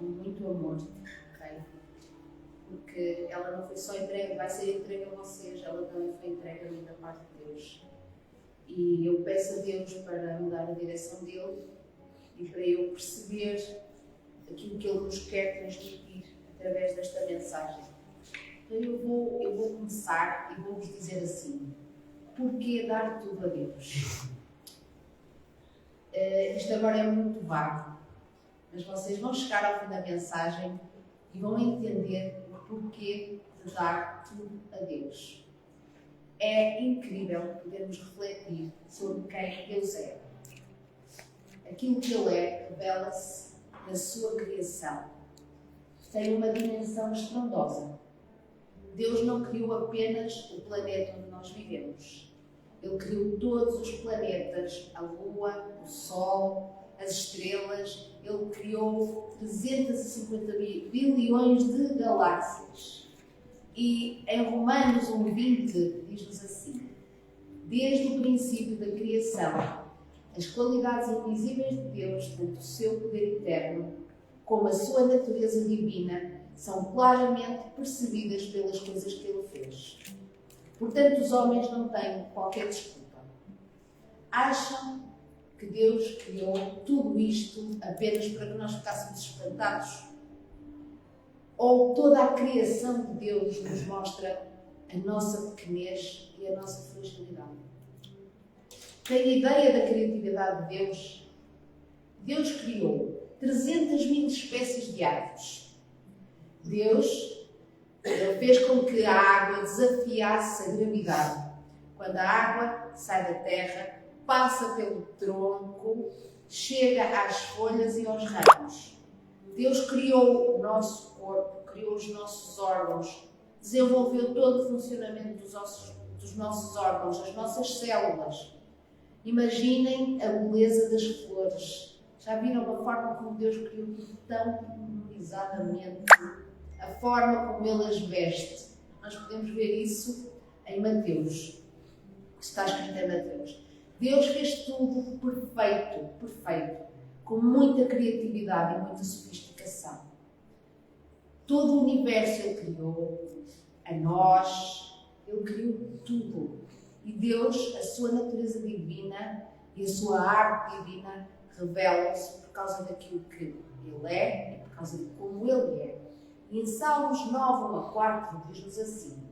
com muito amor, ok? Porque ela não foi só entregue, vai ser entregue a vocês, ela também foi entregue a mim da parte de Deus. E eu peço a Deus para me dar a direção dele e para eu perceber aquilo que ele nos quer transmitir através desta mensagem. Então eu vou começar e vou-vos dizer assim: porquê dar tudo a Deus? Isto agora é muito vago, mas vocês vão chegar ao fim da mensagem e vão entender o porquê de dar tudo a Deus. É incrível podermos refletir sobre quem Deus é. Aquilo que Ele é revela-se na sua criação. Tem uma dimensão estrondosa. Deus não criou apenas o planeta onde nós vivemos. Ele criou todos os planetas, a Lua, o Sol, as estrelas. Ele criou 350 bilhões de galáxias. E em Romanos 1:20 diz-nos assim: desde o princípio da criação, as qualidades invisíveis de Deus, tanto o seu poder eterno como a sua natureza divina, são claramente percebidas pelas coisas que Ele fez. Portanto, os homens não têm qualquer desculpa. Acham que Deus criou tudo isto apenas para que nós ficássemos espantados? Ou toda a criação de Deus nos mostra a nossa pequenez e a nossa fragilidade? Tem ideia da criatividade de Deus? Deus criou 300.000 espécies de árvores. Deus fez com que a água desafiasse a gravidade. Quando a água sai da terra, passa pelo tronco, chega às folhas e aos ramos. Deus criou o nosso corpo, criou os nossos órgãos, desenvolveu todo o funcionamento dos nossos órgãos, as nossas células. Imaginem a beleza das flores. Já viram a forma como Deus criou tudo tão pormenorizadamente? A forma como Ele as veste. Nós podemos ver isso em Mateus, que está escrito em Mateus. Deus fez tudo perfeito, com muita criatividade e muita sofisticação. Todo o universo Ele criou, a nós, Ele criou tudo. E Deus, a sua natureza divina e a sua arte divina revelam-se por causa daquilo que Ele é e por causa de como Ele é. E em Salmos 9:4 diz-nos assim: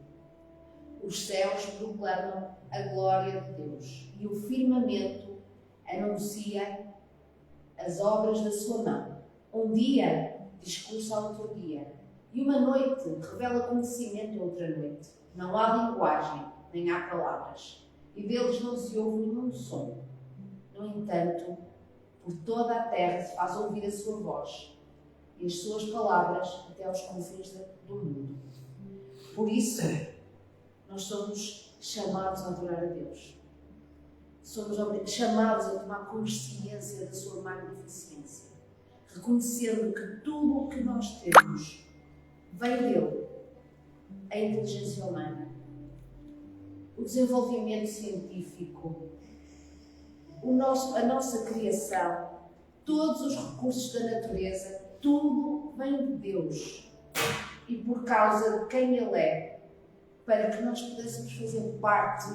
os céus proclamam a glória de Deus e o firmamento anuncia as obras da sua mão. Um dia discursa a outro dia e uma noite revela conhecimento a outra noite. Não há linguagem, nem há palavras, e deles não se ouve nenhum som. No entanto, por toda a terra se faz ouvir a sua voz e as suas palavras até aos confins do mundo. Por isso, nós somos chamados a adorar a Deus. Somos chamados a tomar consciência da sua magnificência, reconhecendo que tudo o que nós temos vem dele. A inteligência humana, o desenvolvimento científico, a nossa criação, todos os recursos da natureza, tudo vem de Deus. E por causa de quem Ele é, para que nós pudéssemos fazer parte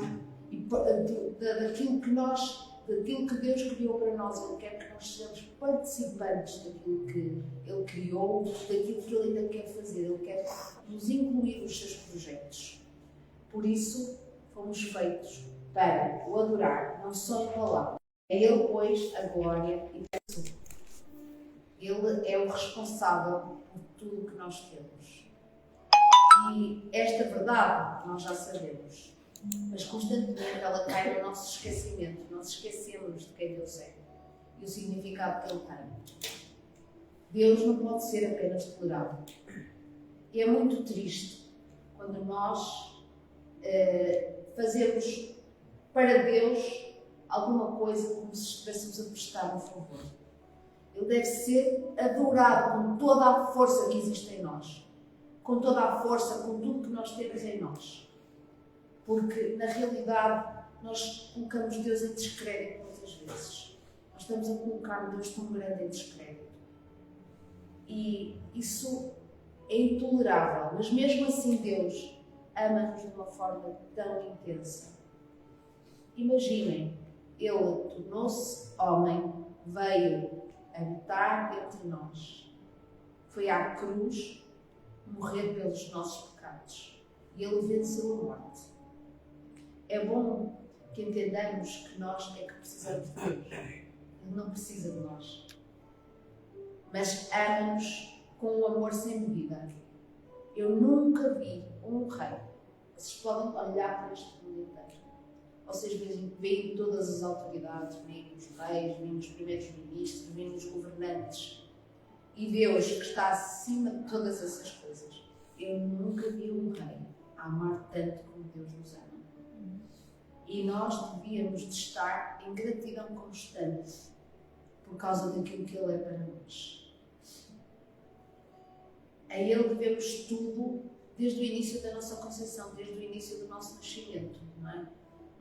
daquilo que Deus criou para nós, Ele quer que nós sejamos participantes daquilo que Ele criou, daquilo que Ele ainda quer fazer. Ele quer nos incluir nos seus projetos. Por isso, fomos feitos para o adorar, não só em palavras. É Ele, pois, a glória e a pessoa. Ele é o responsável por tudo o que nós temos. E esta verdade nós já sabemos, mas constantemente ela cai no nosso esquecimento. Nós esquecemos de quem Deus é e o significado que Ele tem. Deus não pode ser apenas tolerado. E é muito triste quando nós fazemos para Deus alguma coisa como se estivéssemos a prestar um favor. Ele deve ser adorado com toda a força que existe em nós, com toda a força, com tudo que nós temos em nós. Porque, na realidade, nós colocamos Deus em descrédito muitas vezes. Nós estamos a colocar um Deus tão grande em descrédito. E isso é intolerável, mas mesmo assim Deus ama-nos de uma forma tão intensa. Imaginem, Ele tornou-se homem, veio habitar entre nós. Foi à cruz morrer pelos nossos pecados. E Ele venceu a morte. É bom que entendamos que nós é que precisamos de Deus. Ele não precisa de nós. Mas ama-nos com um amor sem medida. Eu nunca vi um rei. Vocês podem olhar para este mundo inteiro. Vocês veem todas as autoridades, veem os reis, veem os primeiros ministros, veem os governantes. E Deus, que está acima de todas essas coisas. Eu nunca vi um rei amar tanto como Deus nos ama. E nós devíamos de estar em gratidão constante por causa daquilo que Ele é para nós. A Ele devemos tudo desde o início da nossa concepção, desde o início do nosso nascimento, não é?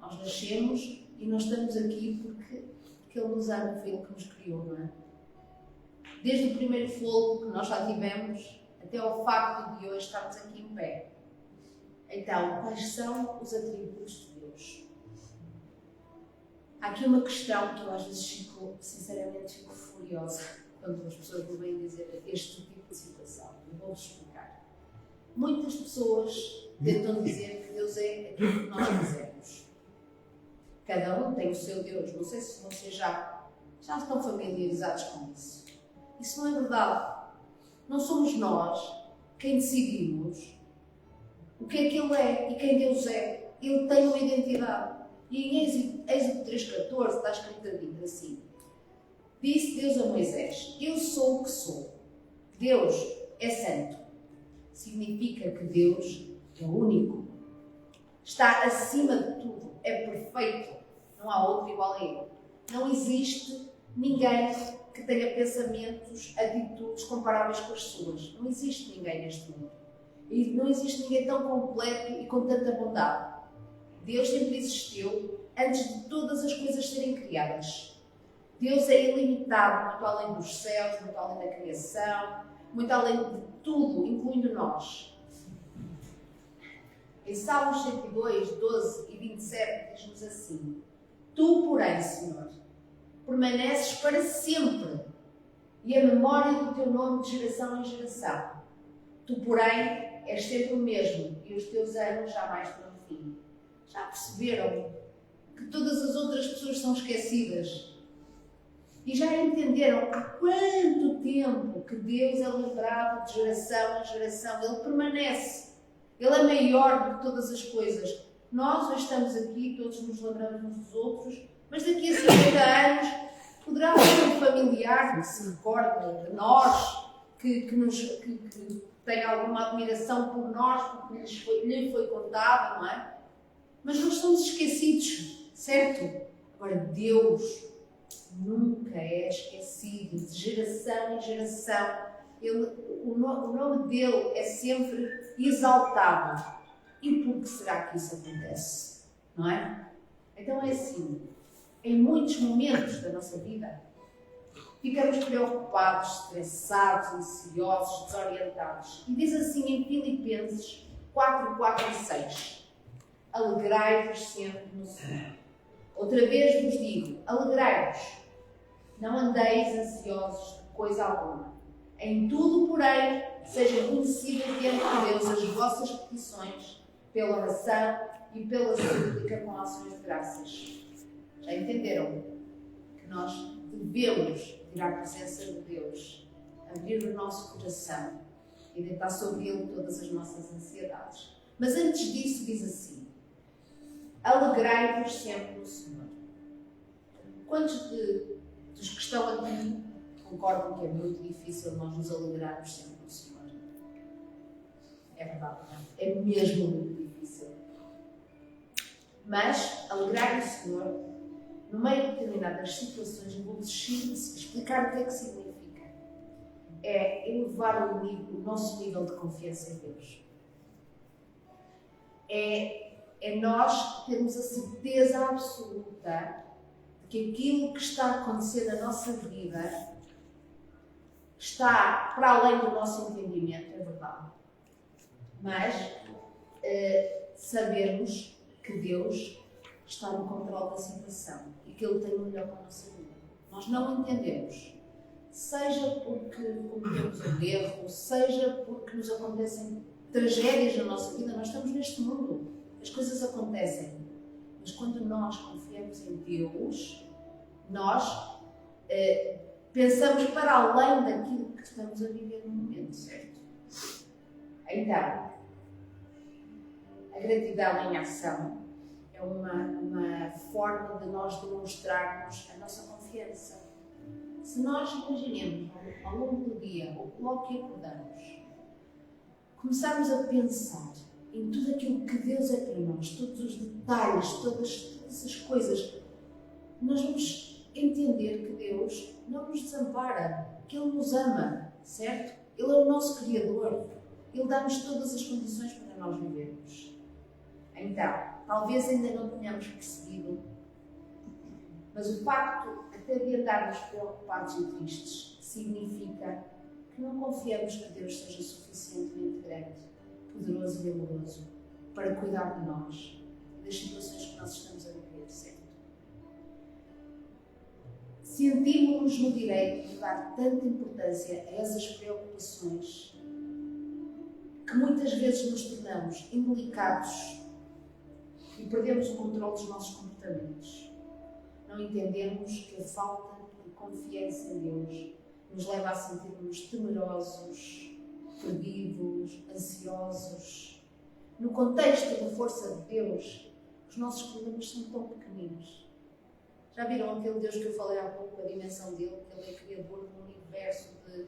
Nós nascemos e nós estamos aqui porque Ele nos ama, foi Ele que nos criou, não é? Desde o primeiro fogo que nós já tivemos até ao facto de hoje estarmos aqui em pé. Então, quais são os atributos de Deus? Há aqui uma questão que eu às vezes sinceramente fico furiosa quando as pessoas me vêm dizer este tipo de situação. Eu vou-vos explicar. Muitas pessoas tentam dizer que Deus é aquilo que nós quisermos. Cada um tem o seu Deus. Não sei se vocês já estão familiarizados com isso. Isso não é verdade. Não somos nós quem decidimos o que é que Ele é e quem Deus é. Ele tem uma identidade. E em Êxodo 3,14 está escrito assim: disse Deus a Moisés: eu sou o que sou. Deus é santo. Significa que Deus é único. Está acima de tudo. É perfeito. Não há outro igual a Ele. Não existe ninguém que tenha pensamentos, atitudes comparáveis com as suas. Não existe ninguém neste mundo. E não existe ninguém tão completo e com tanta bondade. Deus sempre existiu antes de todas as coisas serem criadas. Deus é ilimitado, muito além dos céus, muito além da criação, muito além de tudo, incluindo nós. Em Salmos 102, 12 e 27 diz-nos assim: tu, porém, Senhor, permaneces para sempre, e a memória do teu nome de geração em geração. Tu, porém, és sempre o mesmo, e os teus anos jamais terão fim. Já perceberam que todas as outras pessoas são esquecidas? E já entenderam há quanto tempo que Deus é lembrado de geração em geração? Ele permanece. Ele é maior do que todas as coisas. Nós hoje estamos aqui, todos nos lembramos uns dos outros, mas daqui a 50 anos poderá haver um familiar que se recorde de nós, que tem alguma admiração por nós, porque lhe foi contado, não é? Mas nós somos esquecidos, certo? Agora, Deus nunca é esquecido, de geração em geração. O nome dele é sempre exaltado. E por que será que isso acontece? Não é? Então é assim, em muitos momentos da nossa vida, ficamos preocupados, estressados, ansiosos, desorientados. E diz assim em Filipenses 4, 4 e 6: alegrai-vos sempre no Senhor. Outra vez vos digo, alegrai-vos. Não andeis ansiosos de coisa alguma. Em tudo, porém, sejam conhecidas diante de Deus as vossas petições, pela oração e pela súplica com ações de graças. Já entenderam que nós devemos ir à presença de Deus, abrir o nosso coração e deitar sobre Ele todas as nossas ansiedades. Mas antes disso diz assim: alegrai-vos sempre no Senhor. Quantos dos que estão aqui concordam que é muito difícil nós nos alegrarmos sempre no Senhor? É verdade, não é? É mesmo muito difícil. Mas alegrar o Senhor, no meio de determinadas situações, eu vou-vos explicar o que é que significa. É elevar o nosso nível de confiança em Deus. É nós termos a certeza absoluta de que aquilo que está a acontecer na nossa vida está para além do nosso entendimento, é verdade. Mas sabermos que Deus está no controle da situação e que Ele tem o melhor para a nossa vida. Nós não entendemos, seja porque cometemos um erro, seja porque nos acontecem tragédias na nossa vida. Nós estamos neste mundo, as coisas acontecem. Mas quando nós confiamos em Deus, nós pensamos para além daquilo que estamos a viver no momento, certo? Então, a gratidão em ação é uma forma de nós demonstrarmos a nossa confiança. Se nós imaginemos ao longo do dia, ou logo que acordamos, começarmos a pensar em tudo aquilo que Deus é para nós, todos os detalhes, todas as coisas, nós vamos entender que Deus não nos desampara, que Ele nos ama, certo? Ele é o nosso Criador, Ele dá-nos todas as condições para nós vivermos. Então, talvez ainda não tenhamos percebido, mas o facto até de andarmos preocupados e tristes significa que não confiamos que Deus seja suficientemente grande, poderoso e amoroso para cuidar de nós e das situações que nós estamos a viver, certo? Sentimos-nos no direito de dar tanta importância a essas preocupações que muitas vezes nos tornamos indelicados e perdemos o controle dos nossos comportamentos. Não entendemos que a falta de confiança em Deus nos leva a sentir-nos temerosos, perdidos, ansiosos. No contexto da força de Deus, os nossos problemas são tão pequeninos. Já viram aquele Deus que eu falei há pouco, a dimensão dele, que Ele é criador de um universo de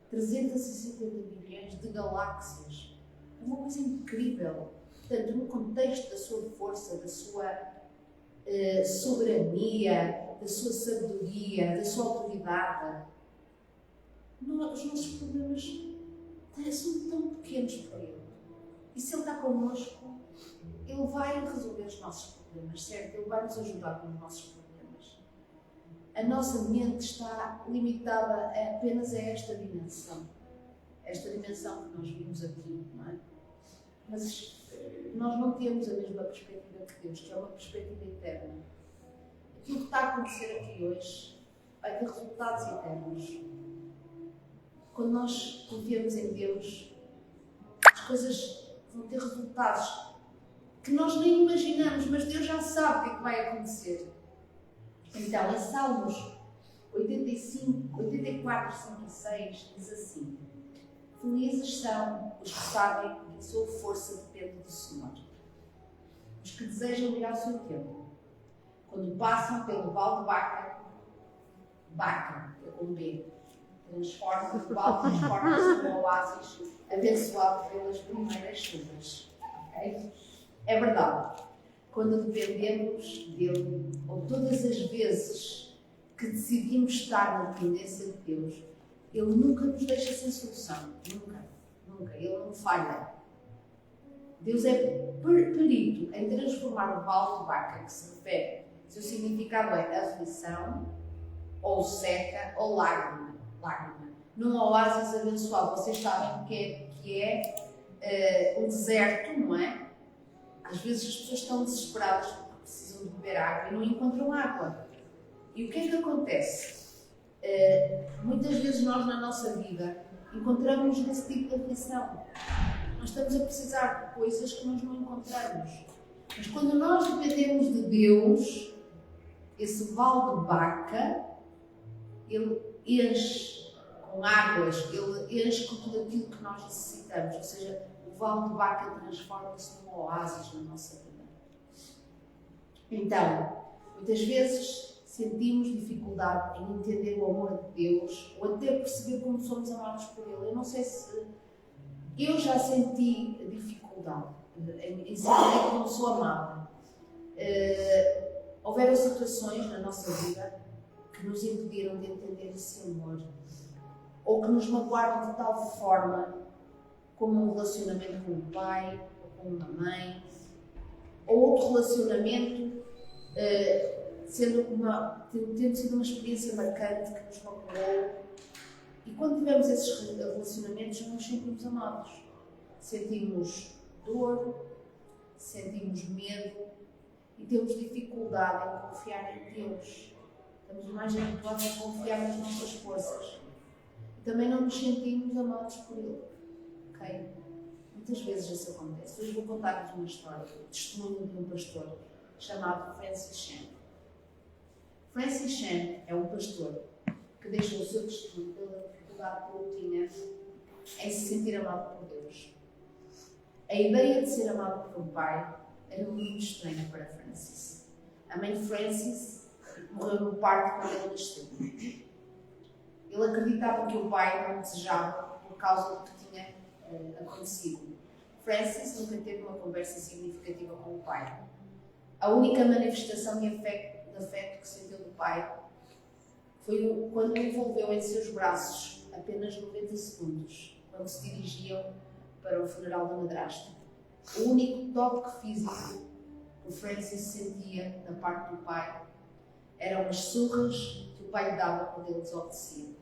350 bilhões de galáxias. É uma coisa incrível. Portanto, no contexto da sua força, da sua soberania, da sua sabedoria, da sua autoridade, os nossos problemas são tão pequenos para Ele. E se Ele está connosco, Ele vai resolver os nossos problemas, certo? Ele vai nos ajudar com os nossos problemas. A nossa mente está limitada apenas a esta dimensão que nós vimos aqui, não é? Mas nós não temos a mesma perspectiva que Deus, que é uma perspectiva eterna. Aquilo que está a acontecer aqui hoje vai ter resultados eternos. Quando nós confiamos em Deus, as coisas vão ter resultados que nós nem imaginamos, mas Deus já sabe o que é que vai acontecer. Então, em Salmos 84, 5 e 6, diz assim: felizes são os que sabem que a sua força depende do Senhor, os que desejam ir ao seu tempo. Quando passam pelo Vale de Baca, que é com B, o Vale transforma-se num oásis abençoado pelas primeiras chuvas. Okay? É verdade. Quando dependemos dele, ou todas as vezes que decidimos estar na dependência de Deus, Ele nunca nos deixa sem solução. Nunca. Ele não falha. Deus é perito em transformar o Vale de Baca, que se refere, seu significado é aflição, ou seca, ou lágrima, num oásis abençoado. Vocês sabem que é um deserto, não é? Às vezes as pessoas estão desesperadas porque precisam de beber água e não encontram água. E o que é que acontece? Muitas vezes nós na nossa vida encontramos nesse tipo de aflição. Nós estamos a precisar de coisas que nós não encontramos. Mas quando nós dependemos de Deus, esse Vale de Baca, Ele enche com águas, Ele enche com tudo aquilo que nós necessitamos. Ou seja, o Vale de Baca transforma-se num oásis na nossa vida. Então, muitas vezes sentimos dificuldade em entender o amor de Deus ou até perceber como somos amados por Ele. Eu não sei se eu já senti dificuldade em saber como sou amada. Houveram situações na nossa vida que nos impediram de entender esse amor ou que nos magoaram de tal forma como um relacionamento com um pai ou com uma mãe ou outro relacionamento tendo sido uma experiência marcante que nos magoou. E quando tivemos esses relacionamentos, não nos sentimos amados. Sentimos dor, sentimos medo e temos dificuldade em confiar em Deus. Estamos mais habituados a confiar nas nossas forças. E também não nos sentimos amados por Ele. Ok? Muitas vezes isso acontece. Hoje vou contar-vos uma história, o testemunho de um pastor chamado Francis Chan. Francis Chan é um pastor que deixou o seu testemunho pela dificuldade que ele tinha em se sentir amado por Deus. A ideia de ser amado por um pai era muito estranha para Francis. A mãe de Francis morreu no parto quando ele nasceu. Ele acreditava que o pai não desejava por causa do que tinha acontecido. Francis nunca teve uma conversa significativa com o pai. A única manifestação de afeto que sentiu do pai foi quando o envolveu em seus braços apenas 90 segundos, quando se dirigiam para o funeral da madrasta. O único toque físico que o Francis sentia da parte do pai eram as surras que o pai lhe dava quando ele desobedecia.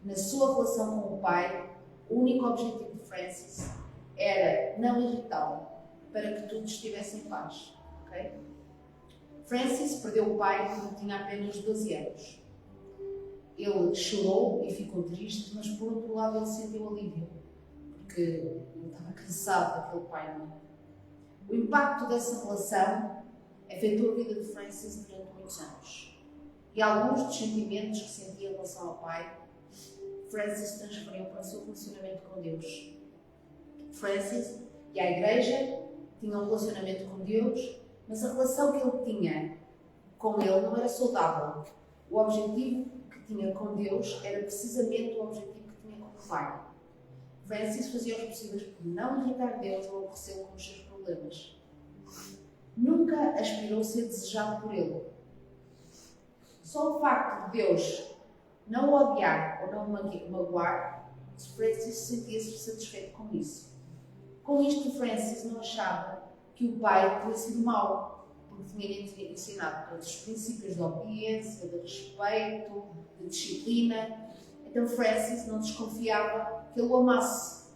Na sua relação com o pai, o único objetivo de Francis era não irritá-lo, para que tudo estivesse em paz. Okay? Francis perdeu o pai quando tinha apenas 12 anos. Ele chorou e ficou triste, mas por outro lado ele sentiu alívio, porque ele estava cansado daquele pai, não é? O impacto dessa relação afetou a vida de Francis durante muitos anos. E alguns dos sentimentos que sentia em relação ao pai, Francis transferiu para o seu relacionamento com Deus. Francis e a igreja tinham um relacionamento com Deus, mas a relação que ele tinha com ele não era saudável. O objetivo que tinha com Deus era precisamente o objetivo que tinha com o pai. Francis fazia os possíveis por não irritar Deus ou aborrecê-lo com os seus problemas. Nunca aspirou a ser desejado por ele. Só o facto de Deus não o odiar ou não o magoar, Francis sentia-se satisfeito com isso. Com isto, Francis não achava que o pai tinha sido mau, porque tinha ensinado todos os princípios de obediência, de respeito, de disciplina. Então Francis não desconfiava que ele o amasse.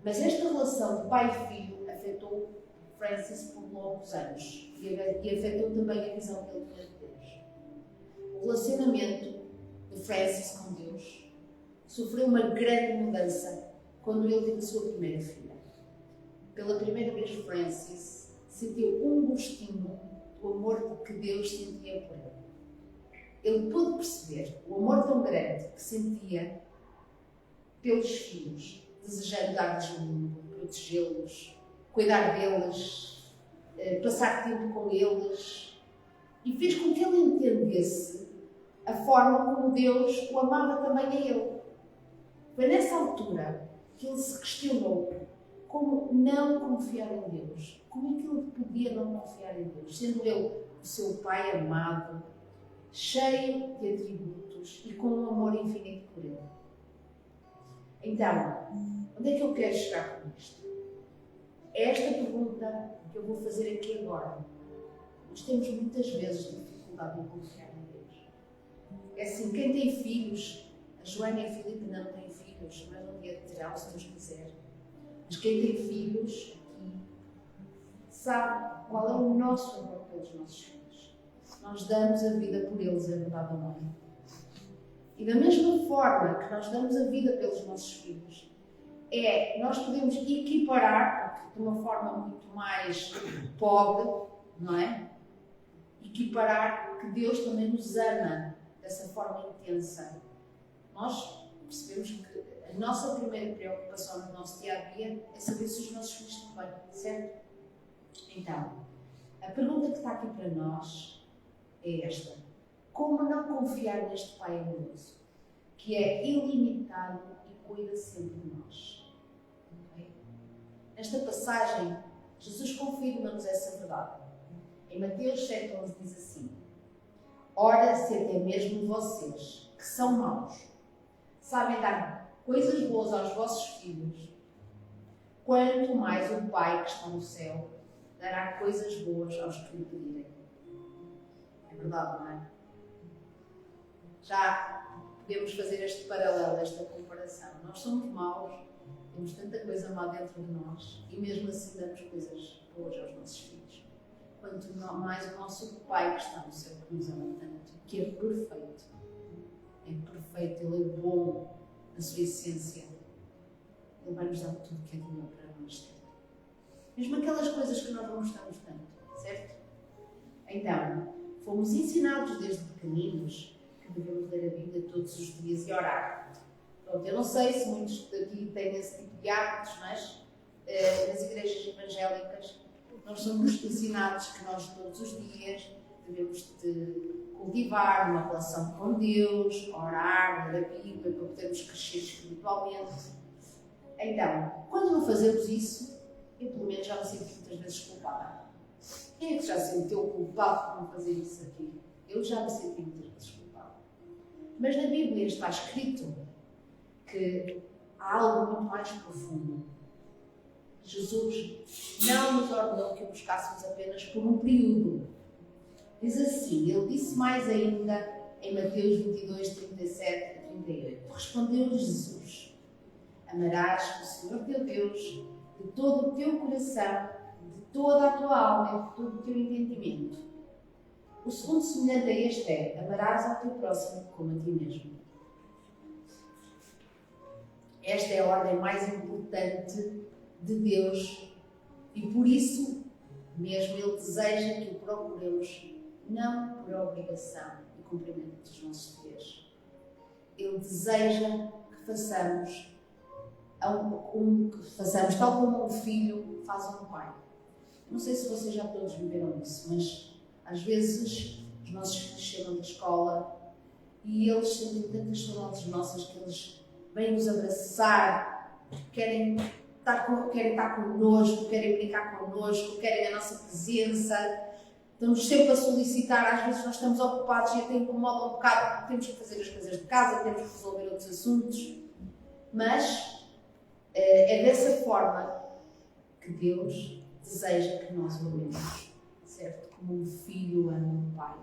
Mas esta relação de pai e filho afetou Francis por longos anos e afetou também a visão que ele tinha de Deus. O relacionamento de Francis com Deus sofreu uma grande mudança quando ele teve a sua primeira filha. Pela primeira vez, Francis sentiu um gostinho do amor que Deus sentia por ele. Ele pôde perceber o amor tão grande que sentia pelos filhos, desejando dar-lhes o mundo, protegê-los, cuidar deles, passar tempo com eles, e fez com que ele entendesse a forma como Deus o amava também a ele. Foi nessa altura que ele se questionou como não confiar em Deus. Como é que ele podia não confiar em Deus, sendo ele o seu pai amado, cheio de atributos e com um amor infinito por ele? Então, onde é que eu quero chegar com isto? É esta pergunta que eu vou fazer aqui agora. Nós temos muitas vezes dificuldade em confiar em Deus. É assim, quem tem filhos, a Joana e a Filipe não têm filhos, mas um dia terão, se Deus quiser. Mas quem tem filhos aqui sabe qual é o nosso amor pelos nossos filhos. Nós damos a vida por eles, é verdade ou não é? E da mesma forma que nós damos a vida pelos nossos filhos, nós podemos equiparar, de uma forma muito mais pobre, não é? Equiparar que Deus também nos ama dessa forma intensa. Nós percebemos que a nossa primeira preocupação no nosso dia-a-dia é saber se os nossos filhos estão bem, certo? Então, a pergunta que está aqui para nós é esta. Como não confiar neste Pai amoroso, que é ilimitado e cuida sempre de nós? Okay? Nesta passagem, Jesus confirma-nos essa verdade. Em Mateus 7,11 diz assim: Ora, se até mesmo vocês, que são maus, sabem dar coisas boas aos vossos filhos, quanto mais o Pai que está no céu dará coisas boas aos que lhe pedirem. É verdade, não é? Já podemos fazer este paralelo, esta comparação. Nós somos maus, temos tanta coisa má dentro de nós e mesmo assim damos coisas boas aos nossos filhos. Quanto mais o nosso Pai que está no céu, que nos ama tanto, que é perfeito. É perfeito, Ele é bom na sua essência. Ele vai nos dar tudo que é de melhor para nós. Mesmo aquelas coisas que nós não gostamos tanto, certo? Então, fomos ensinados desde pequeninos que devemos ler a Bíblia todos os dias e orar. Pronto, eu não sei se muitos daqui têm esse tipo de hábitos, mas nas igrejas evangélicas nós somos ensinados que nós todos os dias devemos de cultivar uma relação com Deus, orar, ler a Bíblia para podermos crescer espiritualmente. Então, quando não fazemos isso, eu pelo menos já me sinto muitas vezes culpada. Quem é que já se sentiu culpado por não fazer isso aqui? Eu já me senti muitas vezes culpada. Mas na Bíblia está escrito que há algo muito mais profundo. Jesus não nos ordenou que o buscássemos apenas por um período. Diz assim, ele disse mais ainda em Mateus 22, 37 a 38. Respondeu-lhe Jesus: amarás o Senhor teu Deus de todo o teu coração, de toda a tua alma e de todo o teu entendimento. O segundo semelhante a este é: amarás ao teu próximo como a ti mesmo. Esta é a ordem mais importante de Deus e por isso mesmo Ele deseja que o procuremos não por obrigação e cumprimento dos nossos deveres. Ele deseja que façamos tal como um filho faz a um pai. Não sei se vocês já todos viveram isso, mas às vezes os nossos filhos chegam da escola e eles sentem tantas saudades nossas que eles vêm nos abraçar, querem estar connosco, querem brincar connosco, querem a nossa presença. Estamos sempre a solicitar, às vezes nós estamos ocupados e até incomoda um bocado porque temos que fazer as coisas de casa, temos que resolver outros assuntos, mas é dessa forma que Deus deseja que nós o amemos, certo? Como um filho ama um pai,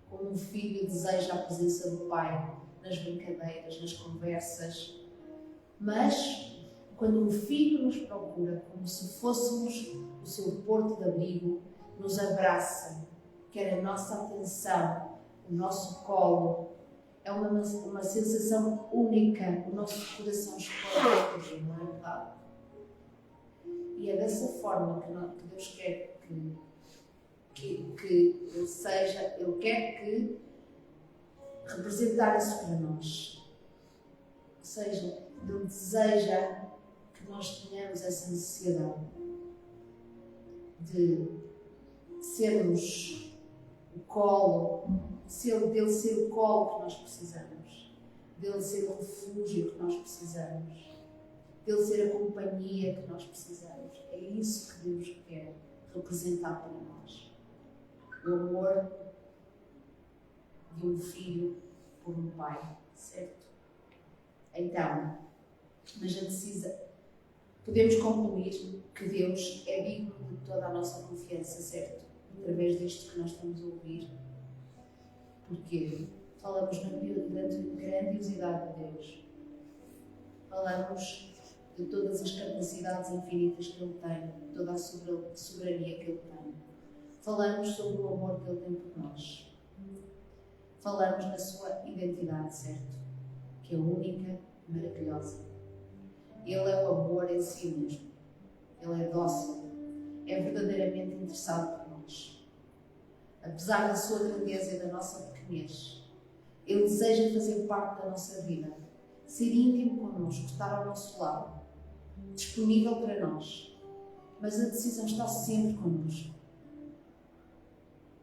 como um filho deseja a presença do pai nas brincadeiras, nas conversas, mas quando um filho nos procura como se fôssemos o seu porto de abrigo, nos abraça, quer a nossa atenção, o nosso colo, é uma sensação única, o nosso coração explode, não é verdade? E é dessa forma que Deus quer que seja, Ele quer que representar isso para nós. Ou seja, Ele deseja que nós tenhamos essa necessidade de sermos o colo, dele ser o colo que nós precisamos, dele ser o refúgio que nós precisamos, dele ser a companhia que nós precisamos. É isso que Deus quer representar para nós. O amor de um filho por um pai, certo? Então, podemos concluir que Deus é digno de toda a nossa confiança, certo? Através disto que nós estamos a ouvir. Porque falamos na grandiosidade de Deus. Falamos de todas as capacidades infinitas que Ele tem, de toda a soberania que Ele tem. Falamos sobre o amor que Ele tem por nós. Falamos na sua identidade, certo? Que é única e maravilhosa. Ele é o amor em si mesmo. Ele é dócil. É verdadeiramente interessado por nós. Apesar da sua grandeza e da nossa pequenez, Ele deseja fazer parte da nossa vida, ser íntimo connosco, estar ao nosso lado, disponível para nós. Mas a decisão está sempre connosco.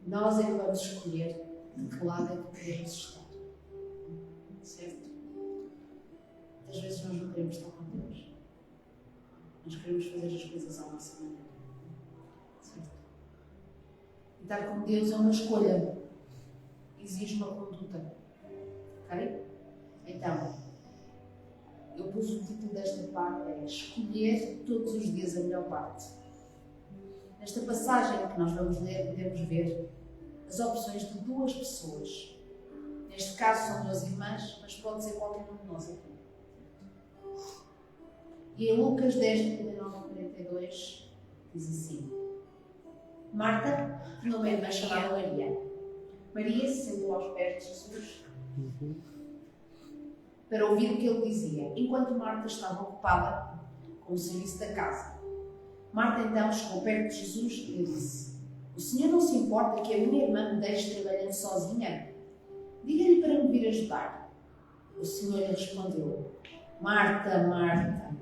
Nós é que vamos escolher de que lado é que queremos estar. Certo? Às vezes nós não queremos estar com Deus. Nós queremos fazer as coisas à nossa maneira. Certo? E estar com Deus é uma escolha. Exige uma conduta. Ok? Então, eu pus o título desta parte, é escolher todos os dias a melhor parte. Nesta passagem que nós vamos ler, podemos ver as opções de duas pessoas Neste caso são 2 irmãs, mas pode ser qualquer um de nós aqui. E em Lucas 10, 39 a 42, diz assim: Marta tinha uma irmã chamada Maria. Maria se sentou aos pés de Jesus para ouvir o que ele dizia, enquanto Marta estava ocupada com o serviço da casa. Marta então chegou perto de Jesus e lhe disse: O Senhor não se importa que a minha irmã me deixe trabalhando sozinha? Diga-lhe para me vir ajudar. O Senhor lhe respondeu: Marta, Marta,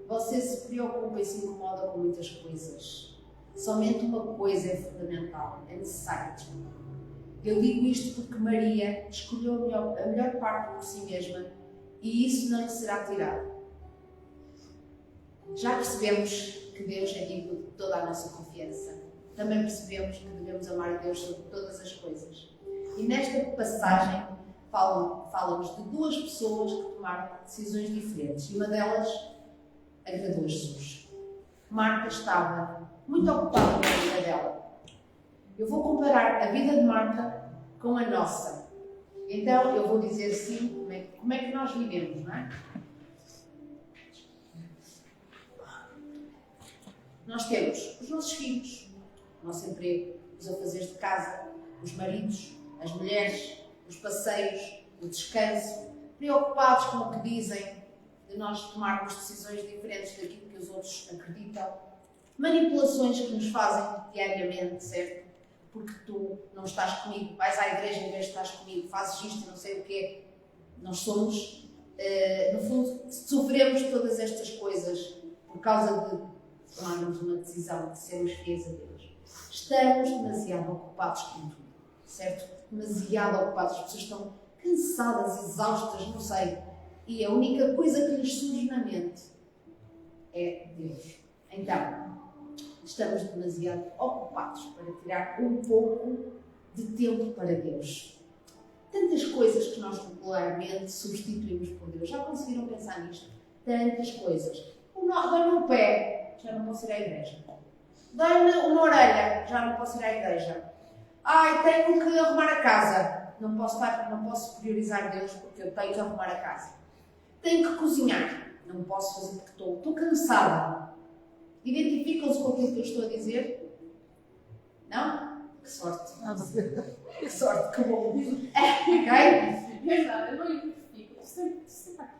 você se preocupa e se incomoda com muitas coisas. Somente uma coisa é fundamental, é necessário. Eu digo isto porque Maria escolheu a melhor parte por si mesma e isso não lhe será tirado. Já percebemos que Deus é digno de toda a nossa confiança. Também percebemos que devemos amar a Deus sobre todas as coisas. E nesta passagem fala-nos de 2 pessoas que tomaram decisões diferentes e uma delas agradou a Jesus. Marta estava muito ocupada com a vida dela. Eu vou comparar a vida de Marta com a nossa. Então eu vou dizer assim como é que nós vivemos, não é? Nós temos os nossos filhos, o nosso emprego, os afazeres de casa, os maridos, as mulheres, os passeios, o descanso, preocupados com o que dizem, de nós tomarmos decisões diferentes daquilo que os outros acreditam, manipulações que nos fazem diariamente, certo? Porque tu não estás comigo, vais à igreja em vez de estás comigo, fazes isto e não sei o quê. Nós somos, no fundo, sofremos todas estas coisas por causa de tomarmos uma decisão de sermos fiéis a Deus. Estamos demasiado ocupados com tudo, certo? Demasiado ocupados, as pessoas estão cansadas, exaustas, não sei. E a única coisa que lhes surge na mente é Deus. Então, estamos demasiado ocupados para tirar um pouco de tempo para Deus. Tantas coisas que nós regularmente substituímos por Deus. Já conseguiram pensar nisto? Tantas coisas. Dói-me o pé, já não posso ir à igreja. Dói-me uma orelha, já não posso ir à igreja. Ai, tenho que arrumar a casa. Não posso priorizar Deus porque eu tenho que arrumar a casa. Tenho que cozinhar. Não posso fazer porque estou cansada. Identificam-se com aquilo que eu estou a dizer? Não? Que sorte. Que sorte, que bom. Ok? Verdade, eu não identifico.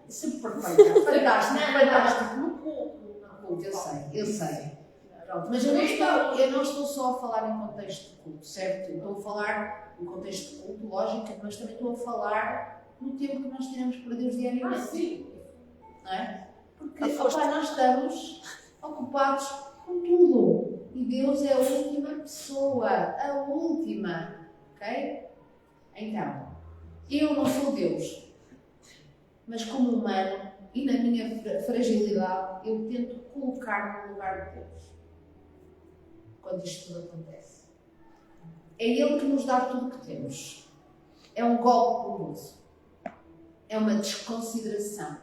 Sempre perfeita. Fantástico. No culto, eu sei. Pronto, mas eu não estou só a falar em contexto de culto, certo? Eu estou a falar em contexto de culto, lógico, mas também estou a falar no tempo que nós tiramos para Deus diariamente. Sim. Não é? Porque nós estamos ocupados com tudo. E Deus é a última pessoa. A última. Ok? Então, eu não sou Deus. Mas como humano e na minha fragilidade, eu tento colocar-me no lugar de Deus. Quando isto tudo acontece. É Ele que nos dá tudo o que temos. É um golpe penoso. É uma desconsideração.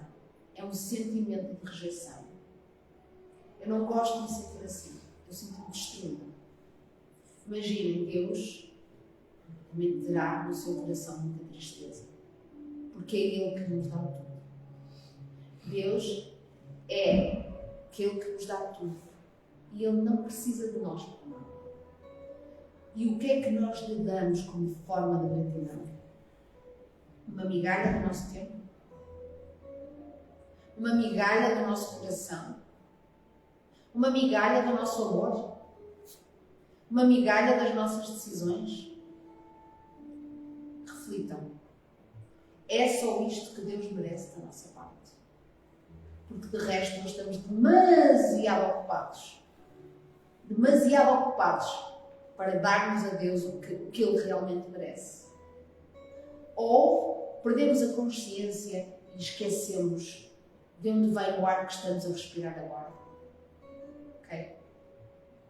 É um sentimento de rejeição. Eu não gosto de me sentir assim. Eu sinto-me destruída. Imaginem, Deus também terá no seu coração muita tristeza. Porque é Ele que nos dá tudo. Deus é aquele que nos dá tudo. E Ele não precisa de nós para nada. E o que é que nós lhe damos como forma de gratidão? Uma migalha do nosso tempo? Uma migalha do nosso coração? Uma migalha do nosso amor? Uma migalha das nossas decisões? Reflitam. É só isto que Deus merece da nossa parte. Porque de resto nós estamos demasiado ocupados para darmos a Deus o que Ele realmente merece. Ou perdemos a consciência e esquecemos de onde vem o ar que estamos a respirar agora. Ok?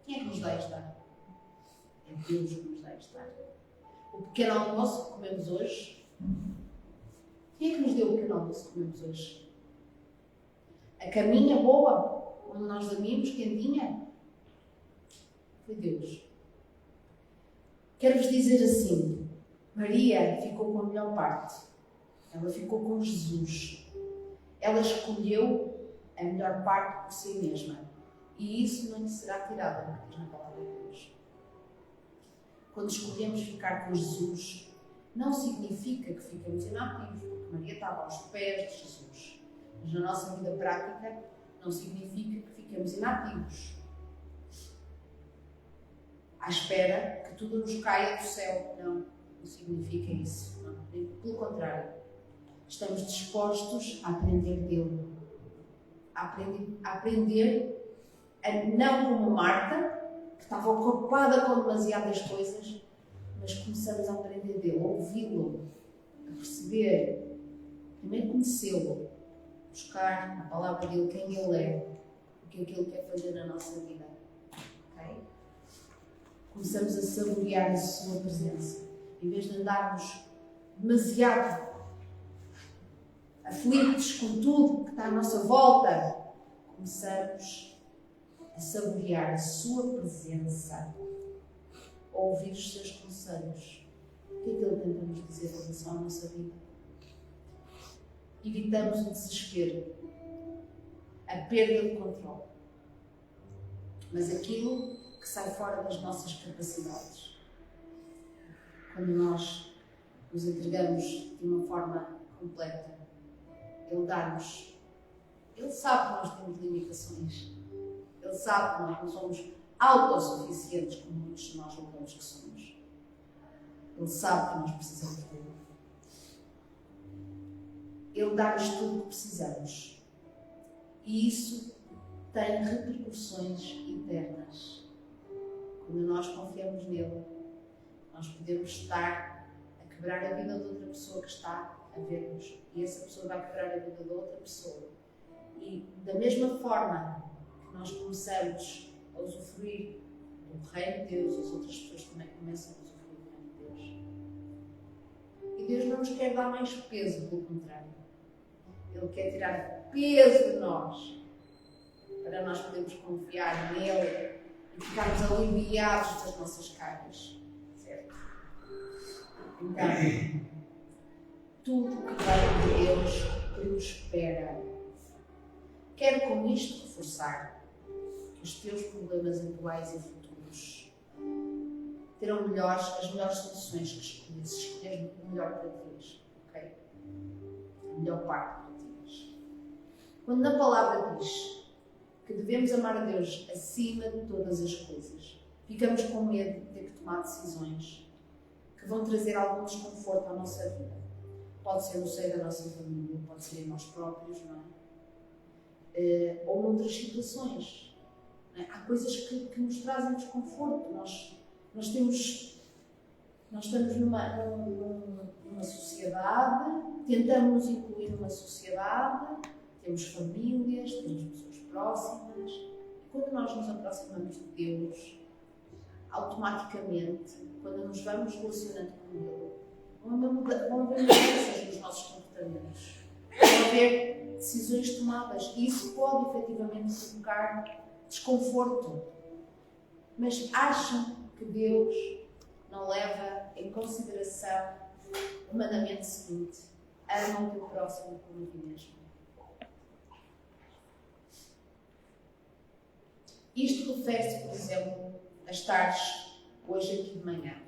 Quem é que nos dá este ar? É Deus que nos dá este ar. O pequeno almoço que comemos hoje. Quem é que nos deu o pequeno almoço que comemos hoje? A caminha boa, onde nós dormimos, quentinha? Foi Deus. Quero-vos dizer assim, Maria ficou com a melhor parte. Ela ficou com Jesus. Ela escolheu a melhor parte por si mesma. E isso não lhe será tirado, como diz na palavra de Deus. Quando escolhemos ficar com Jesus, não significa que ficamos inativos, porque Maria estava aos pés de Jesus. Mas na nossa vida prática, não significa que ficamos inativos, à espera que tudo nos caia do céu. Não significa isso. Não. Pelo contrário, estamos dispostos a aprender dele. A aprender a não como Marta, que estava ocupada com demasiadas coisas, mas começamos a aprender dele, a ouvi-lo, a perceber, primeiro conhecê-lo, buscar na palavra dele quem ele é, o que é que ele quer fazer na nossa vida. Okay? Começamos a saborear a sua presença, em vez de andarmos demasiado aflitos com tudo que está à nossa volta, começamos a saborear a sua presença, a ouvir os seus conselhos. O que é que ele tenta nos dizer em relação à nossa vida? Evitamos o desespero, a perda de controle, mas aquilo que sai fora das nossas capacidades. Quando nós nos entregamos de uma forma completa, Ele dá-nos. Ele sabe que nós temos limitações. Ele sabe que nós não somos autossuficientes como muitos de nós julgamos que somos. Ele sabe que nós precisamos dele. Ele dá-nos tudo o que precisamos. E isso tem repercussões eternas. Quando nós confiamos nele, nós podemos estar a quebrar a vida de outra pessoa que está a ver-nos. E essa pessoa vai quebrar a vida de outra pessoa. E da mesma forma que nós começamos a usufruir do reino de Deus, as outras pessoas também começam a usufruir do reino de Deus. E Deus não nos quer dar mais peso, pelo contrário. Ele quer tirar peso de nós, para nós podermos confiar nele e ficarmos aliviados das nossas cargas. Certo? Então, tudo que vem de Deus prospera. Quero com isto reforçar que os teus problemas atuais e futuros terão as melhores soluções que escolheres. Se escolheres o melhor para ti, ok? A melhor parte para ti. Quando na palavra diz que devemos amar a Deus acima de todas as coisas, ficamos com medo de ter que tomar decisões que vão trazer algum desconforto à nossa vida. Pode ser no seio da nossa família, pode ser em nós próprios, não é? Ou noutras situações. Não é? Há coisas que nos trazem desconforto. Nós estamos numa sociedade, tentamos nos incluir numa sociedade, temos famílias, temos pessoas próximas, e quando nós nos aproximamos de Deus, automaticamente, quando nos vamos relacionando com Ele, vão haver mudanças nos nossos comportamentos, vão haver decisões tomadas, e isso pode efetivamente provocar desconforto. Mas acham que Deus não leva em consideração o mandamento seguinte: ama o teu próximo como a ti mesmo. Isto refere-se, por exemplo, a estares hoje aqui de manhã.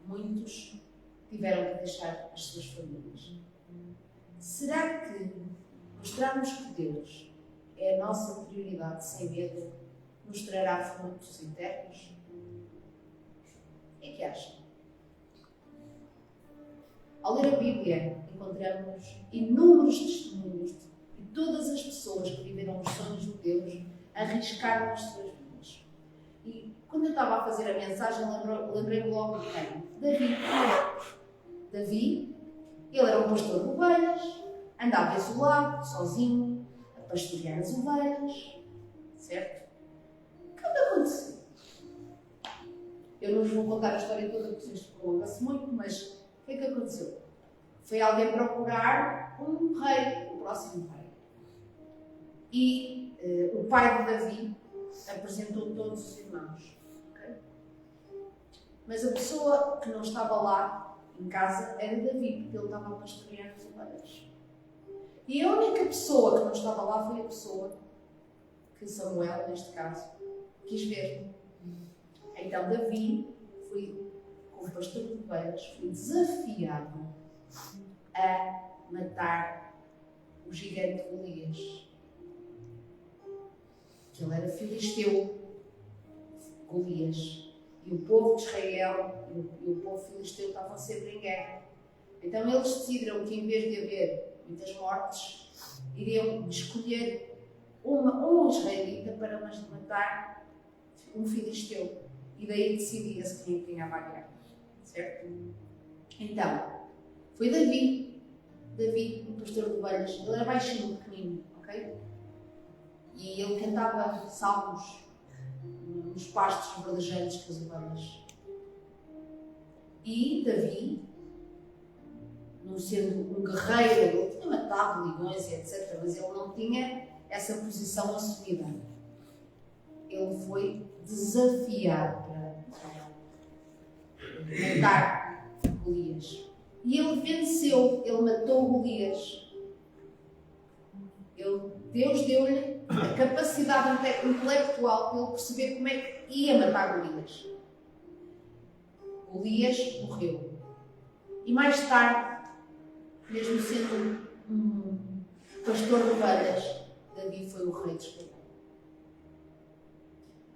Muitos tiveram que deixar as suas famílias. Será que mostrarmos que Deus é a nossa prioridade sem medo nos trará frutos eternos? O que é que acham? Ao ler a Bíblia, encontramos inúmeros testemunhos de todas as pessoas que viveram os sonhos de Deus arriscaram as suas vidas. E quando eu estava a fazer a mensagem, lembrei-me logo de quem? Davi, ele era um pastor de ovelhas, andava isolado, sozinho, a pastorear as ovelhas, certo? O que aconteceu? Eu não vos vou contar a história toda, porque isto prolonga-se muito, mas o que é que aconteceu? Foi alguém procurar um rei, o próximo rei. E o pai de Davi apresentou todos os irmãos. Okay? Mas a pessoa que não estava lá em casa era Davi, porque ele estava a pastorear as ovelhas. E a única pessoa que não estava lá foi a pessoa que Samuel, neste caso, quis ver. Então Davi foi, como pastor de ovelhas, foi desafiado a matar o gigante Golias. Que ele era filisteu, Golias. E o povo de Israel e o povo filisteu estavam sempre em guerra. Então eles decidiram que, em vez de haver muitas mortes, iriam escolher um israelita para matar um filisteu. E daí decidia-se quem ganhava a guerra. Certo? Então, foi Davi, o pastor de ovelhas. Ele era baixinho, pequenino, ok? E ele cantava salmos nos pastos verdejantes das ovelhas. E Davi, não sendo um guerreiro, ele tinha matado leões, etc., mas ele não tinha essa posição assumida. Ele foi desafiado para matar Golias. E ele venceu, ele matou Golias. Deus deu-lhe a capacidade intelectual para ele perceber como é que ia matar Golias. Golias morreu. E mais tarde, mesmo sendo um pastor de ovelhas, Davi foi o rei de Israel.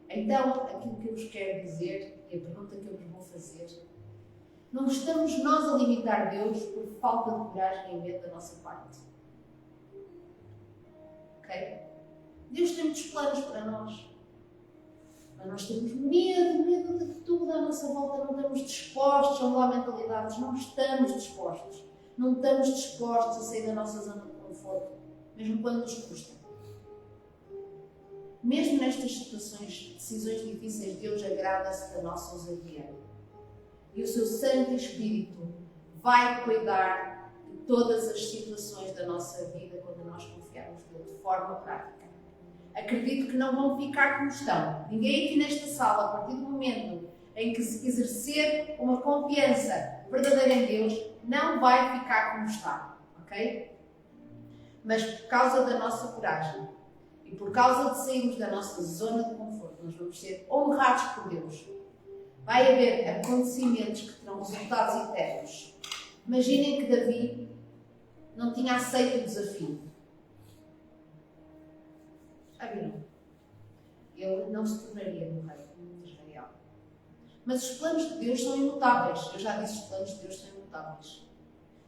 Então, aquilo que eu vos quero dizer, e a pergunta que eu vos vou fazer, não estamos nós a limitar Deus por falta de coragem e medo da nossa parte. Ok? Deus tem muitos planos para nós. Mas nós temos medo de tudo à nossa volta. Não estamos dispostos a mudar mentalidades. Não estamos dispostos. Não estamos dispostos a sair da nossa zona de conforto. Mesmo quando nos custa. Mesmo nestas situações, decisões difíceis, Deus agrada-se da nossa ousadia. E o seu Santo Espírito vai cuidar de todas as situações da nossa vida quando nós confiarmos nele de forma prática. Acredito que não vão ficar como estão. Ninguém aqui nesta sala, a partir do momento em que se exercer uma confiança verdadeira em Deus, não vai ficar como está. Ok? Mas por causa da nossa coragem e por causa de sairmos da nossa zona de conforto, nós vamos ser honrados por Deus. Vai haver acontecimentos que terão resultados eternos. Imaginem que Davi não tinha aceito o desafio. Já viram? Ele não se tornaria no rei de Israel. Mas os planos de Deus são imutáveis. Eu já disse, os planos de Deus são imutáveis.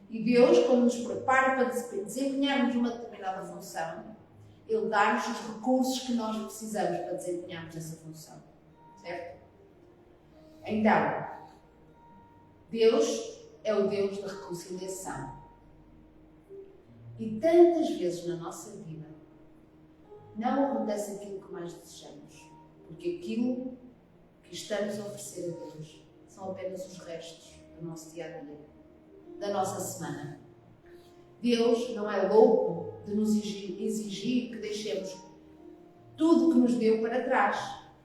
E Deus, quando nos prepara para desempenharmos uma determinada função, Ele dá-nos os recursos que nós precisamos para desempenharmos essa função. Certo? Então, Deus é o Deus da reconciliação. E tantas vezes na nossa vida não acontece aquilo que mais desejamos, porque aquilo que estamos a oferecer a Deus são apenas os restos do nosso dia-a-dia, da nossa semana. Deus não é louco de nos exigir que deixemos tudo que nos deu para trás.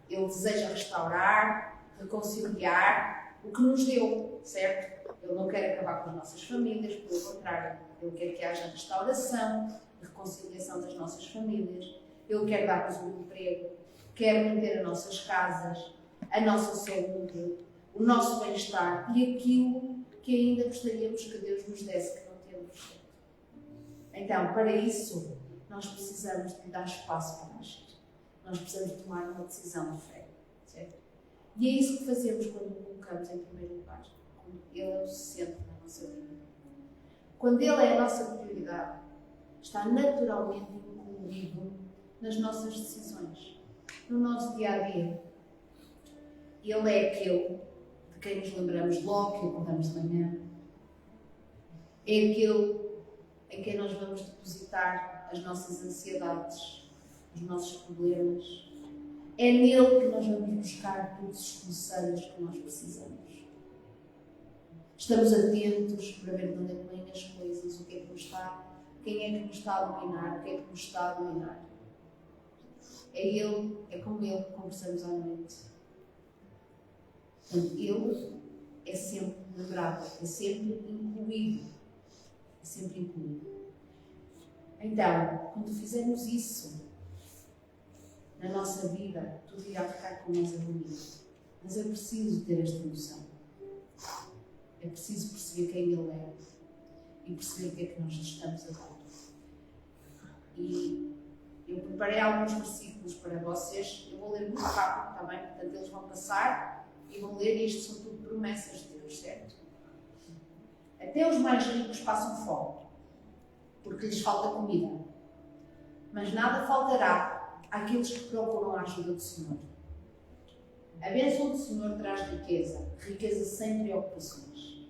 Ele deseja restaurar, reconciliar o que nos deu, certo? Ele não quer acabar com as nossas famílias, pelo contrário, Ele quer que haja restauração, reconciliação das nossas famílias. Ele quer dar-nos um emprego, quer manter as nossas casas, a nossa saúde, o nosso bem-estar e aquilo que ainda gostaríamos que Deus nos desse, que não temos. Então, para isso, nós precisamos de dar espaço para agir. Nós precisamos de tomar uma decisão de fé, certo? E é isso que fazemos quando o colocamos em primeiro lugar, quando Ele é o centro da nossa vida. Quando Ele é a nossa prioridade, está naturalmente incluído nas nossas decisões, no nosso dia-a-dia. Ele é aquele de quem nos lembramos logo que acordamos de manhã. É aquele em quem nós vamos depositar as nossas ansiedades, os nossos problemas. É nele que nós vamos buscar todos os conselhos que nós precisamos. Estamos atentos para ver de onde é que vêm as coisas, o que é que nos está, quem é que nos está a dominar, o que é que nos está a dominar. É Ele, é com Ele que conversamos à noite. Portanto, Ele é sempre lembrado, é sempre incluído. É sempre incluído. Então, quando fizermos isso na nossa vida, tudo irá ficar com mais harmonia. Mas é preciso ter esta noção. É preciso perceber quem Ele é e perceber o que é que nós estamos a dar. E eu preparei alguns versículos para vocês. Eu vou ler muito rápido, está bem? Portanto, eles vão passar e vão ler, e isto são tudo promessas de Deus, certo? Até os mais ricos passam fome, porque lhes falta comida. Mas nada faltará àqueles que procuram a ajuda do Senhor. A bênção do Senhor traz riqueza, riqueza sem preocupações.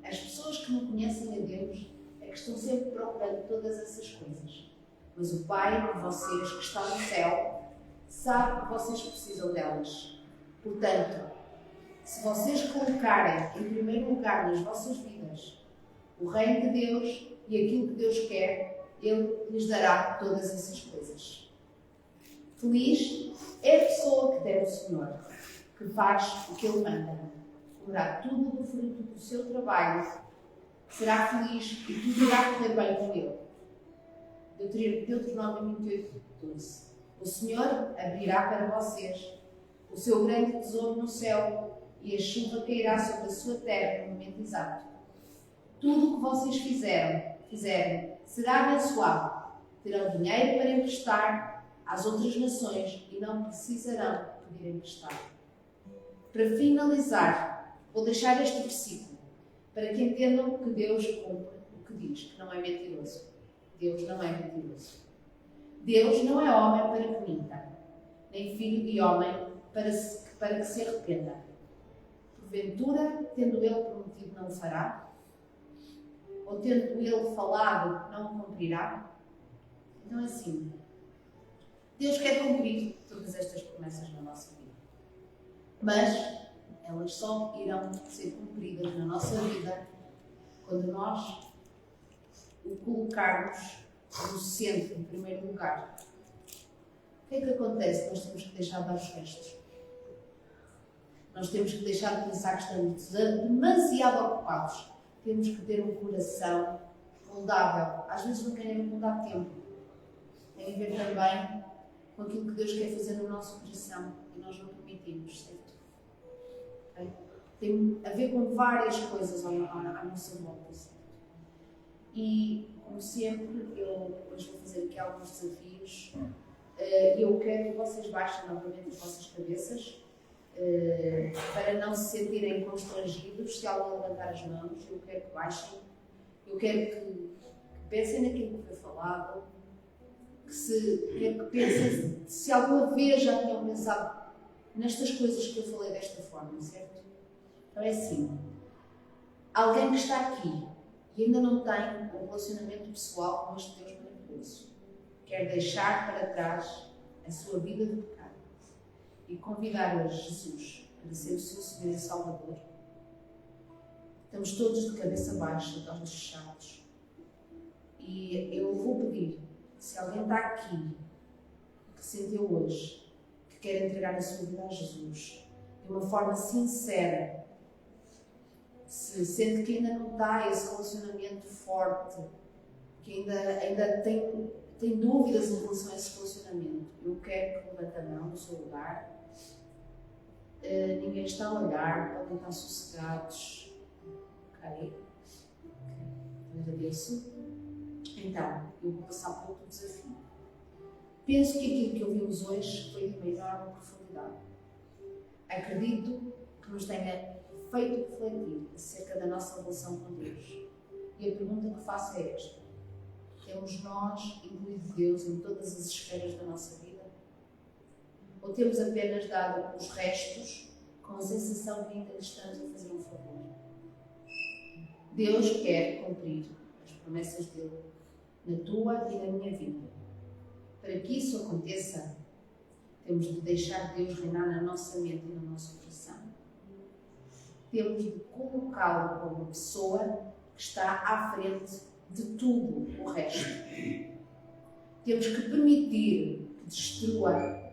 As pessoas que não conhecem a Deus é que estão sempre procurando todas essas coisas. Mas o Pai de vocês, que está no céu, sabe que vocês precisam delas. Portanto, se vocês colocarem em primeiro lugar nas vossas vidas o reino de Deus e aquilo que Deus quer, Ele lhes dará todas essas coisas. Feliz é a pessoa que tem o Senhor, que faz o que Ele manda. Comerá tudo do fruto do seu trabalho, será feliz e tudo irá correr bem com ele. Deuteronômio 28:12. O Senhor abrirá para vocês o seu grande tesouro no céu e a chuva cairá sobre a sua terra no momento exato. Tudo o que vocês fizerem será abençoado. Terão dinheiro para emprestar às outras nações e não precisarão pedir emprestado. Para finalizar, vou deixar este versículo para que entendam que Deus cumpre o que diz, que não é mentiroso. Deus não é mentiroso. Deus não é homem para que minta, nem filho de homem para que se arrependa. Porventura, tendo Ele prometido, não o fará? Ou tendo Ele falado, não o cumprirá? Então é assim. Deus quer cumprir todas estas promessas na nossa vida. Mas elas só irão ser cumpridas na nossa vida quando nós o colocarmos no centro, em primeiro lugar. O que é que acontece? Nós temos que deixar de dar os restos. Nós temos que deixar de pensar que estamos demasiado ocupados. Temos que ter um coração moldável. Às vezes não queremos mudar tempo. Tem a ver também com aquilo que Deus quer fazer no nosso coração e nós não permitimos, certo? Okay? Tem a ver com várias coisas à nossa volta, certo? E, como sempre, eu hoje vou fazer aqui alguns desafios. Eu quero que vocês baixem novamente as vossas cabeças para não se sentirem constrangidos se alguém levantar as mãos. Eu quero que baixem. Eu quero que pensem naquilo que foi falado. Quero que pensem se alguma vez já tinham pensado nestas coisas que eu falei desta forma, certo? Então é assim. Alguém que está aqui e ainda não tem um relacionamento pessoal com este Deus maravilhoso, quer deixar para trás a sua vida de pecado e convidar hoje Jesus para ser o seu Senhor e Salvador. Estamos todos de cabeça baixa, de olhos fechados. E eu vou pedir, se alguém está aqui, que sentiu hoje, que quer entregar a sua vida a Jesus, de uma forma sincera, se sente que ainda não está esse relacionamento forte, que ainda tem dúvidas em relação a esse relacionamento, eu quero que levante a mão no seu lugar. Ninguém está a olhar, podem estar sossegados. Ok? Agradeço. Então, eu vou passar por outro desafio. Penso que aquilo que ouvimos hoje foi de uma enorme profundidade. Acredito que nos tenha feito refletir acerca da nossa relação com Deus. E a pergunta que faço é esta: temos nós incluído Deus em todas as esferas da nossa vida? Ou temos apenas dado os restos com a sensação que ainda lhe estamos a fazer um favor? Deus quer cumprir as promessas dele na tua e na minha vida. Para que isso aconteça, temos de deixar Deus reinar na nossa mente e no nosso coração. Temos de colocá-lo como uma pessoa que está à frente de tudo o resto. Temos que permitir que destrua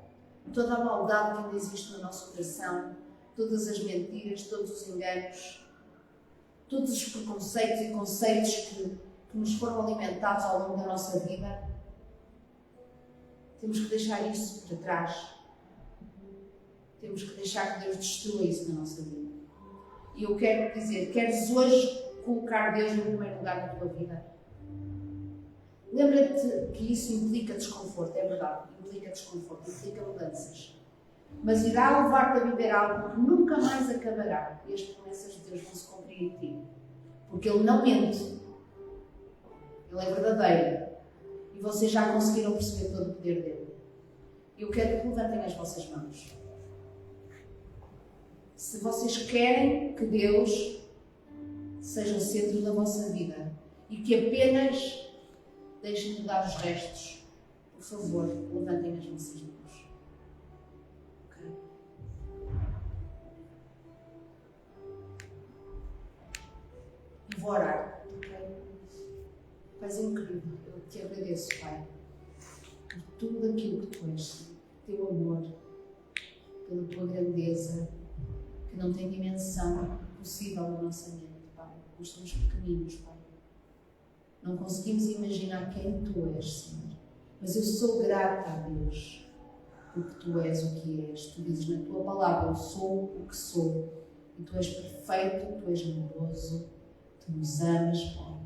toda a maldade que ainda existe no nosso coração, todas as mentiras, todos os enganos, todos os preconceitos e conceitos que nos foram alimentados ao longo da nossa vida, temos que deixar isso para trás. Temos que deixar que Deus destrua isso na nossa vida. E eu quero dizer, queres hoje colocar Deus no primeiro lugar na tua vida? Lembra-te que isso implica desconforto, é verdade, implica desconforto, implica mudanças. Mas irá levar-te a viver algo que nunca mais acabará. E as promessas de Deus vão se cumprir em ti. Porque Ele não mente. Ele é verdadeiro. E vocês já conseguiram perceber todo o poder dele. Eu quero que levantem as vossas mãos. Se vocês querem que Deus seja o centro da vossa vida e que apenas deixem de dar os restos, por favor, levantem as vossas mãos. Okay? E vou orar. Okay? Pai, é incrível. Eu te agradeço, Pai, por tudo aquilo que tu és, teu amor, pela tua grandeza, que não tem dimensão possível na nossa mente, Pai. Nós somos pequeninos, Pai. Não conseguimos imaginar quem tu és, Senhor. Mas eu sou grata a Deus, porque tu és o que és. Tu dizes na tua palavra, eu sou o que sou. E tu és perfeito, tu és amoroso, tu nos amas, Pai.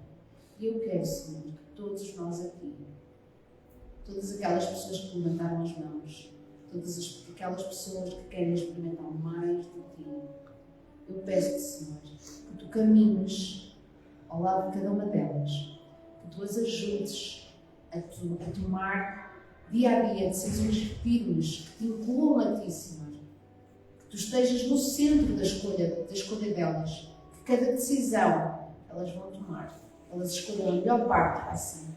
E eu quero, Senhor, que todos nós aqui, todas aquelas pessoas que levantaram as mãos, todas aquelas pessoas que querem experimentar mais de ti, eu peço-te, Senhor, que tu caminhes ao lado de cada uma delas, que tu as ajudes a tomar dia a dia decisões firmes que te incluam a ti, Senhor, que tu estejas no centro da escolha delas, que cada decisão elas vão tomar, elas escolham a melhor parte, Pai Santo.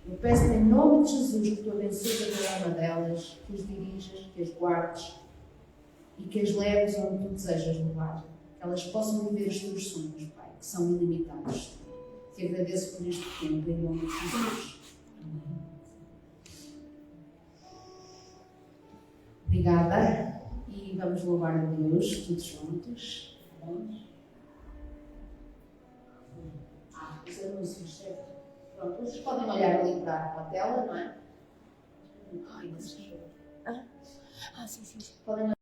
Eu peço em nome de Jesus que tu abençoes a cada uma delas, que as dirijas, que as guardes e que as leves onde tu desejas levar. Que elas possam viver os teus sonhos, Pai, que são ilimitados. Te agradeço por este tempo, em nome de Jesus. Amém. Obrigada. E vamos louvar a Deus todos juntos. Os anúncios, certo? Pronto, vocês podem olhar ali para a tela, não é? Sim. Podem